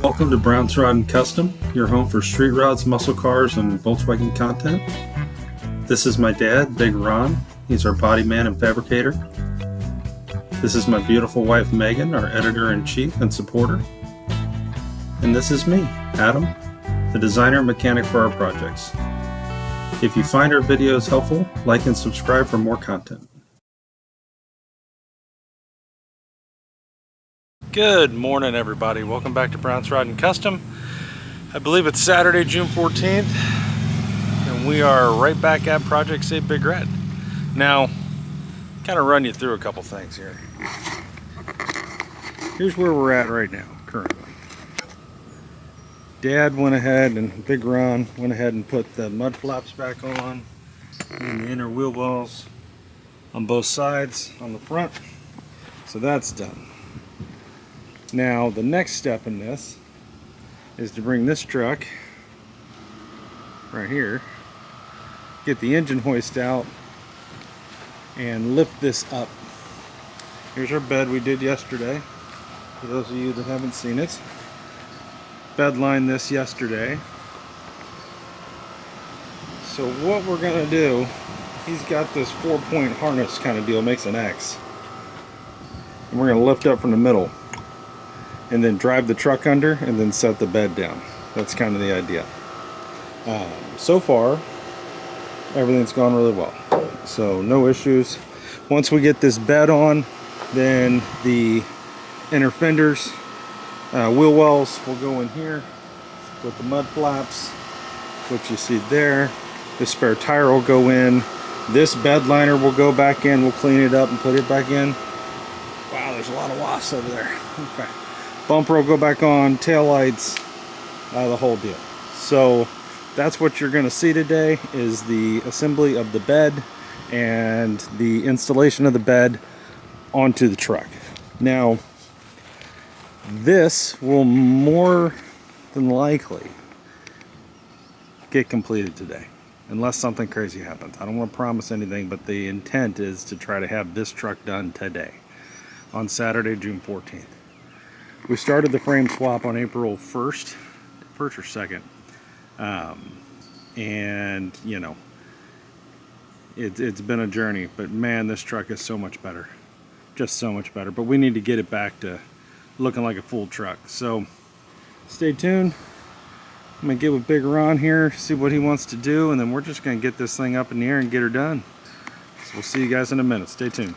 Welcome to Brown's Rod and Custom, your home for street rods, muscle cars, and Volkswagen content. This is my dad, Big Ron. He's our body man and fabricator. This is my beautiful wife, Megan, our editor-in-chief and supporter. And this is me, Adam, the designer and mechanic for our projects. If you find our videos helpful, like and subscribe for more content. Good morning, everybody. Welcome back to Brown's Rod and Custom. I believe it's Saturday, June 14th, and we are right back at Project Save Big Red. Now, kind of run you through a couple things here. Here's where we're at right now, currently. Dad went ahead and Big Ron went ahead and put the mud flaps back on and the inner wheel wells on both sides on the front. So that's done. Now the next step in this is to bring this truck right here, get the engine hoist out and lift this up. Here's our bed we did yesterday, for those of you that haven't seen it. Bed lined this yesterday. So what we're gonna do, he's got this 4-point harness kind of deal, makes an X, and we're gonna lift up from the middle and then drive the truck under and then set the bed down. That's kind of the idea. So far everything's gone really well, so no issues. Once we get this bed on, then the inner fenders, wheel wells will go in here with the mud flaps, which you see there. The spare tire will go in. This bed liner will go back in. We'll clean it up and put it back in. Wow, there's a lot of wasps over there. Okay. Bumper will go back on, tail lights, the whole deal. So that's what you're going to see today, is the assembly of the bed and the installation of the bed onto the truck. Now, this will more than likely get completed today, unless something crazy happens. I don't want to promise anything, but the intent is to try to have this truck done today, on Saturday, June 14th. We started the frame swap on April 1st or 2nd. And, you know, it's been a journey, but man, this truck is so much better. Just so much better. But we need to get it back to looking like a full truck. So stay tuned. I'm going to get with Big Ron here, see what he wants to do, and then we're just going to get this thing up in the air and get her done. So we'll see you guys in a minute. Stay tuned.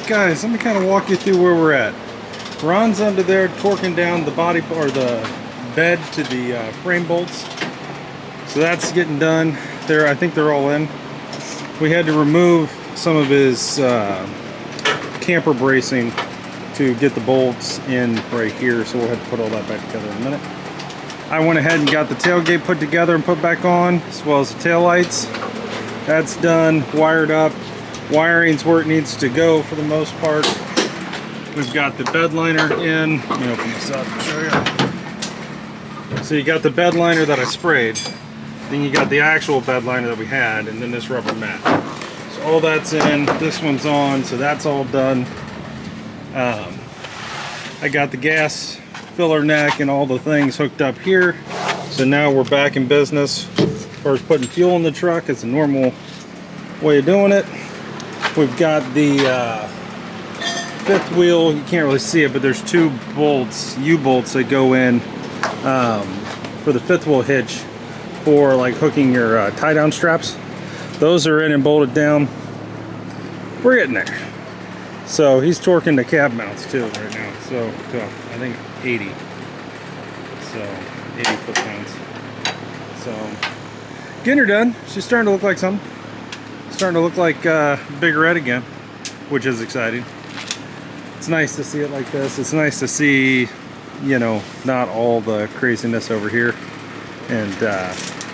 guys, let me kind of walk you through where we're at. Ron's under there torquing down the body or the bed to the frame bolts. So that's getting done. I think they're all in. We had to remove some of his camper bracing to get the bolts in right here, so we'll have to put all that back together in a minute. I went ahead and got the tailgate put together and put back on, as well as the taillights. That's done, wired up. Wiring's where it needs to go for the most part. We've got the bed liner in. Let me open this up and show you. So you got the bed liner that I sprayed. Then you got the actual bed liner that we had, and then this rubber mat. So all that's in. This one's on, so that's all done. I got the gas filler neck and all the things hooked up here. So now we're back in business. As far as putting fuel in the truck, it's a normal way of doing it. We've got the fifth wheel. You can't really see it, but there's two bolts, U-bolts that go in for the fifth wheel hitch for like hooking your tie-down straps. Those are in and bolted down. We're getting there. So he's torquing the cab mounts too right now. So I think 80. So 80 foot-pounds. So getting her done. She's starting to look like something. Starting to look like Big Red again, which is exciting. It's nice to see it like this. It's nice to see, you know, not all the craziness over here, and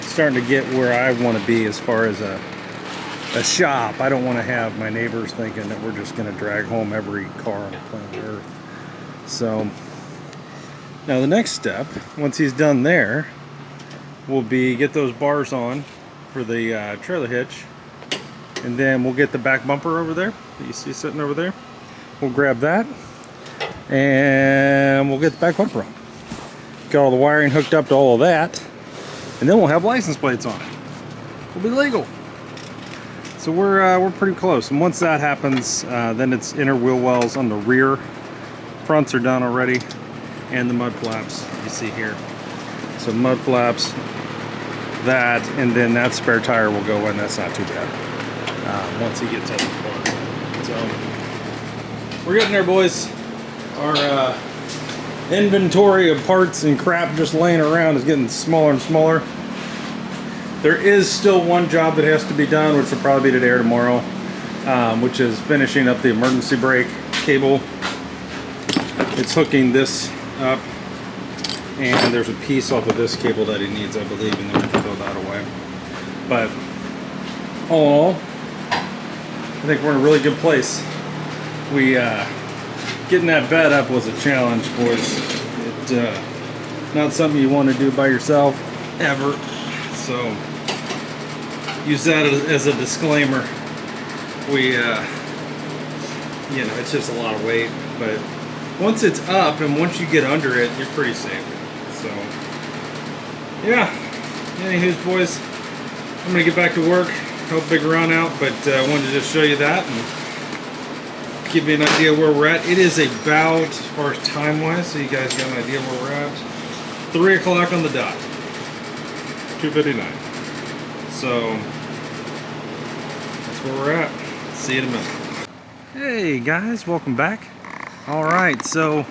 starting to get where I want to be as far as a shop. I don't want to have my neighbors thinking that we're just going to drag home every car on the planet Earth. So now the next step, once he's done there, will be get those bars on for the trailer hitch. And then we'll get the back bumper over there that you see sitting over there. We'll grab that and we'll get the back bumper on. Got all the wiring hooked up to all of that, and then we'll have license plates on it. We'll be legal. So we're pretty close. And once that happens, then it's inner wheel wells on the rear. Fronts are done already, and the mud flaps you see here. So mud flaps, that, and then that spare tire will go in. That's not too bad. Once he gets all these bars in. So we're getting there, boys. Our inventory of parts and crap just laying around is getting smaller and smaller. There is still one job that has to be done, which will probably be today or tomorrow, which is finishing up the emergency brake cable. It's hooking this up, and there's a piece off of this cable that he needs, I believe, and then we can throw that away. But all in all, I think we're in a really good place. Getting that bed up was a challenge, boys. Not something you want to do by yourself, ever. So use that as a disclaimer. You know, it's just a lot of weight, but once it's up and once you get under it, you're pretty safe. So yeah, anyways, boys, I'm gonna get back to work. Help Big Ron out, but I wanted to just show you that and give you an idea where we're at. It is about, as far as time-wise, so you guys got an idea where we're at, 3 o'clock on the dot, 2:59. So that's where we're at. See you in a minute. Hey guys, welcome back. All right, so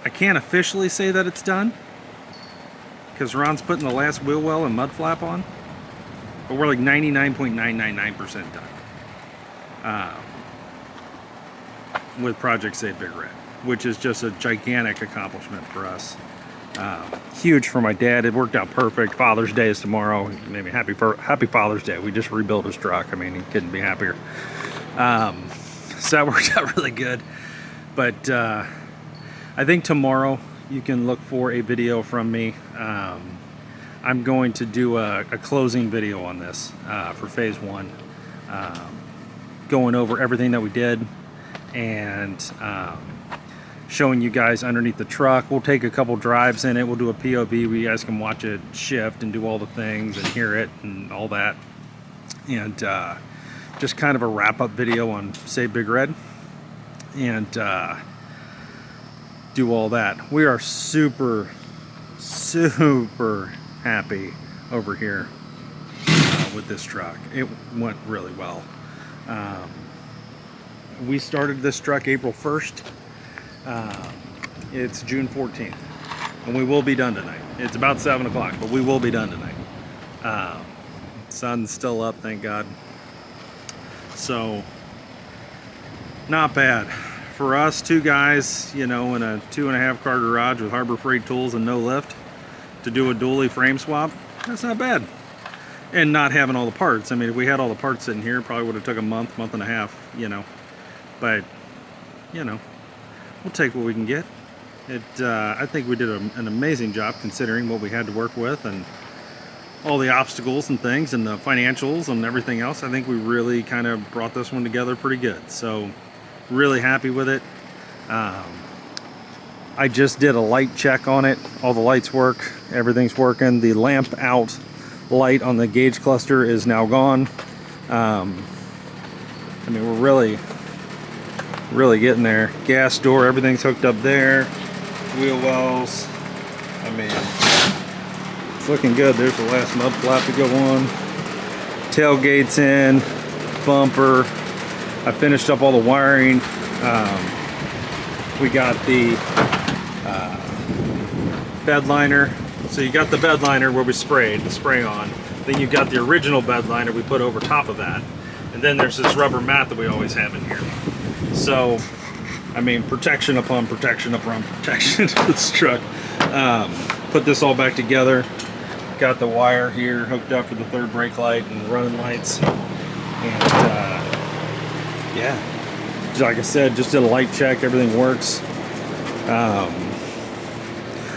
I can't officially say that it's done because Ron's putting the last wheel well and mud flap on. But we're like 99.999% done with Project Save Big Red, which is just a gigantic accomplishment for us. Huge for my dad. It worked out perfect. Father's Day is tomorrow. Maybe happy Father's Day. We just rebuilt his truck. I mean, he couldn't be happier. So that worked out really good. But I think tomorrow you can look for a video from me. I'm going to do a closing video on this for phase 1, going over everything that we did and showing you guys underneath the truck. We'll take a couple drives in it. We'll do a POV where you guys can watch it shift and do all the things and hear it and all that. And just kind of a wrap-up video on Save Big Red and do all that. We are super happy over here with this truck. It went really well. We started this truck April 1st. It's June 14th, and we will be done tonight. It's about 7 o'clock, but we will be done tonight. Sun's still up, thank God. So, not bad. For us, two guys, you know, in a 2.5 car garage with Harbor Freight tools and no lift, to do a dually frame swap, that's not bad. And not having all the parts. I mean, if we had all the parts sitting here, probably would have took a month and a half, you know. But, you know, we'll take what we can get. I think we did an amazing job considering what we had to work with and all the obstacles and things and the financials and everything else. I think we really kind of brought this one together pretty good. So, really happy with it. I just did a light check on it. All the lights work. Everything's working. The lamp out light on the gauge cluster is now gone. I mean, we're really getting there. Gas door, everything's hooked up there. Wheel wells. I mean, it's looking good. There's the last mud flap to go on. Tailgate's in. Bumper. I finished up all the wiring. We got the bed liner. So you got the bed liner where we sprayed the spray on. Then you've got the original bed liner we put over top of that. And then there's this rubber mat that we always have in here. So, I mean, protection upon protection upon protection to this truck. Put this all back together. Got the wire here hooked up for the third brake light and the running lights. And yeah, like I said, just did a light check. Everything works.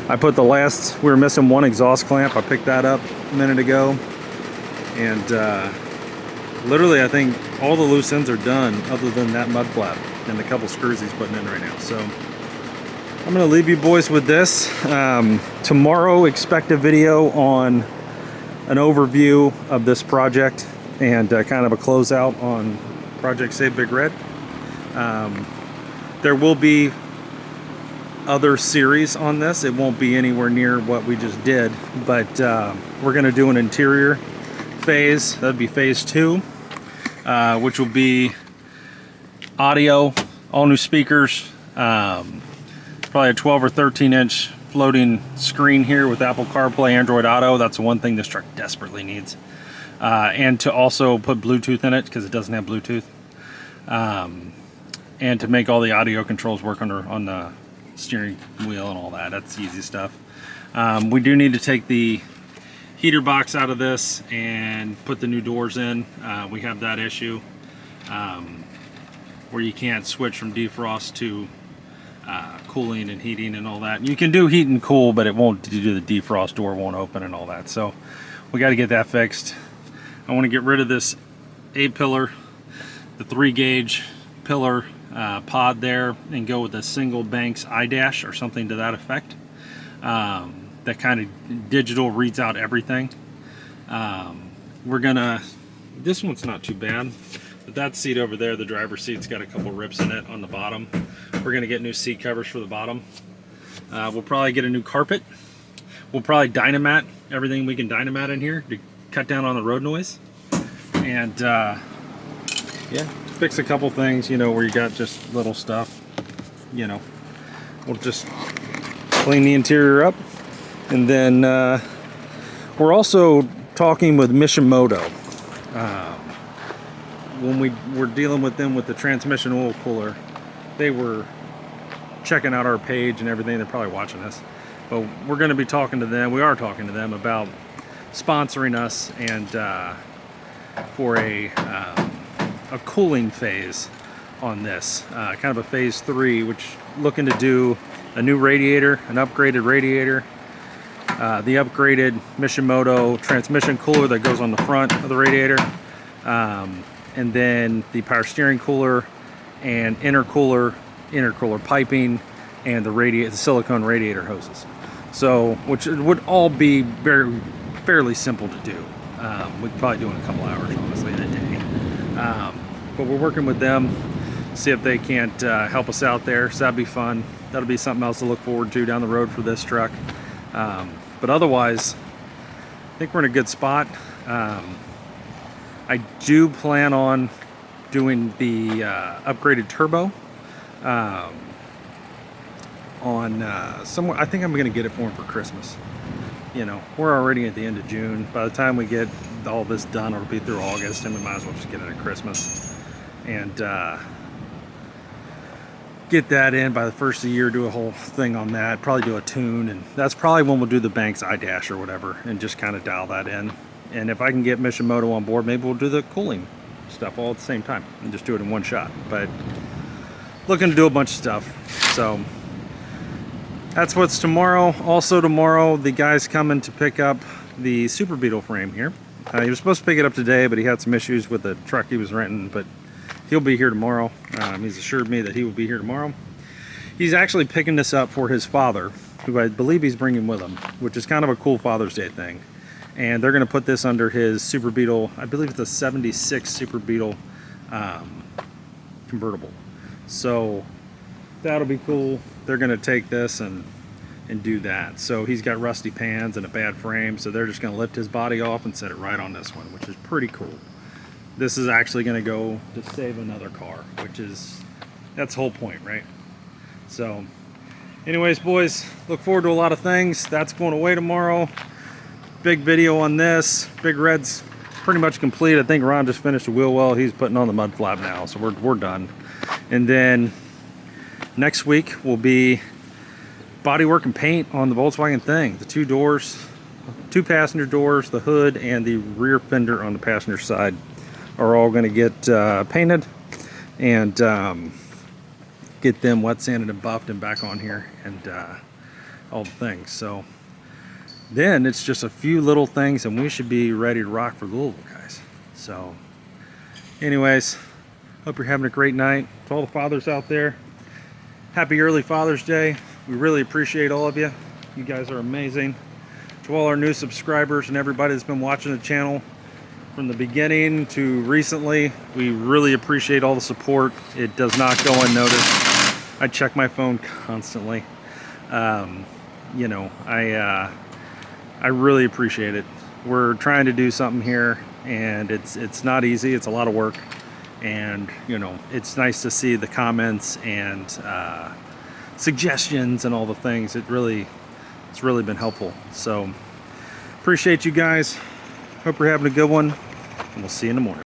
I put the last, we were missing one exhaust clamp. I picked that up a minute ago. And literally, I think all the loose ends are done other than that mud flap and the couple screws he's putting in right now. So I'm going to leave you boys with this. Tomorrow, expect a video on an overview of this project and kind of a closeout on Project Save Big Red. There will be other series on this. It won't be anywhere near what we just did, but we're going to do an interior phase. That'd be phase 2, which will be audio, all new speakers, probably a 12 or 13 inch floating screen here with Apple CarPlay, Android Auto. That's the one thing this truck desperately needs. And to also put Bluetooth in it because it doesn't have Bluetooth. And to make all the audio controls work on the steering wheel and all that. That's easy stuff. We do need to take the heater box out of this and put the new doors in. We have that issue where you can't switch from defrost to cooling and heating and all that. You can do heat and cool, but it won't do the defrost, door won't open and all that. So we got to get that fixed. I want to get rid of this A-pillar, the 3-gauge pillar pod there, and go with a single Banks I-dash or something to that effect. That kind of digital reads out everything. We're gonna, this one's not too bad, but that seat over there, the driver's seat's got a couple rips in it on the bottom. We're gonna get new seat covers for the bottom. We'll probably get a new carpet. We'll probably dynamat everything we can dynamat in here to cut down on the road noise. And yeah, fix a couple things, you know, where you got just little stuff, you know. We'll just clean the interior up. And then we're also talking with Mishimoto. When we were dealing with them with the transmission oil cooler, they were checking out our page and everything. They're probably watching this. But we're going to be talking to them. We are talking to them about sponsoring us and for a cooling phase on this. Kind of a phase 3, which looking to do a new radiator, an upgraded radiator, the upgraded Mishimoto transmission cooler that goes on the front of the radiator, and then the power steering cooler and intercooler piping, and the silicone radiator hoses. So, which would all be fairly simple to do. We'd probably do in a couple hours, honestly, in a day. But we're working with them, see if they can't help us out there. So that'd be fun. That'll be something else to look forward to down the road for this truck. But otherwise, I think we're in a good spot. I do plan on doing the upgraded turbo on somewhere. I think I'm going to get it for him for Christmas. You know, we're already at the end of June. By the time we get all this done, it'll be through August, and we might as well just get it at Christmas and get that in by the first of the year. Do a whole thing on that. Probably do a tune, and that's probably when we'll do the Banks iDash or whatever, and just kind of dial that in. And if I can get Mishimoto on board, maybe we'll do the cooling stuff all at the same time and just do it in one shot. But looking to do a bunch of stuff. So that's what's tomorrow. Also tomorrow, the guy's coming to pick up the Super Beetle frame here. He was supposed to pick it up today, but he had some issues with the truck he was renting, but he'll be here tomorrow. He's assured me that he will be here tomorrow. He's actually picking this up for his father, who I believe he's bringing with him, which is kind of a cool Father's Day thing. And they're going to put this under his Super Beetle. I believe it's a 76 Super Beetle convertible. So that'll be cool. They're going to take this and do that. So he's got rusty pans and a bad frame, so they're just going to lift his body off and set it right on this one, which is pretty cool. This is actually going to go to save another car, which is, that's the whole point, right? So anyways, boys, look forward to a lot of things. That's going away tomorrow. Big video on this. Big Red's pretty much complete. I think Ron just finished the wheel well. He's putting on the mud flap now, so we're done. And then next week will be bodywork and paint on the Volkswagen thing. The two doors, two passenger doors, the hood, and the rear fender on the passenger side are all going to get painted and get them wet sanded and buffed and back on here and all the things. So then it's just a few little things and we should be ready to rock for Louisville, guys. So anyways, hope you're having a great night. To all the fathers out there, happy early Father's Day. We really appreciate all of you. You guys are amazing. To all our new subscribers and everybody that's been watching the channel from the beginning to recently, we really appreciate all the support. It does not go unnoticed. I check my phone constantly. You know, I really appreciate it. We're trying to do something here, and it's not easy. It's a lot of work, and you know, it's nice to see the comments and suggestions and all the things. It's really been helpful. So appreciate you guys. Hope you're having a good one, and we'll see you in the morning.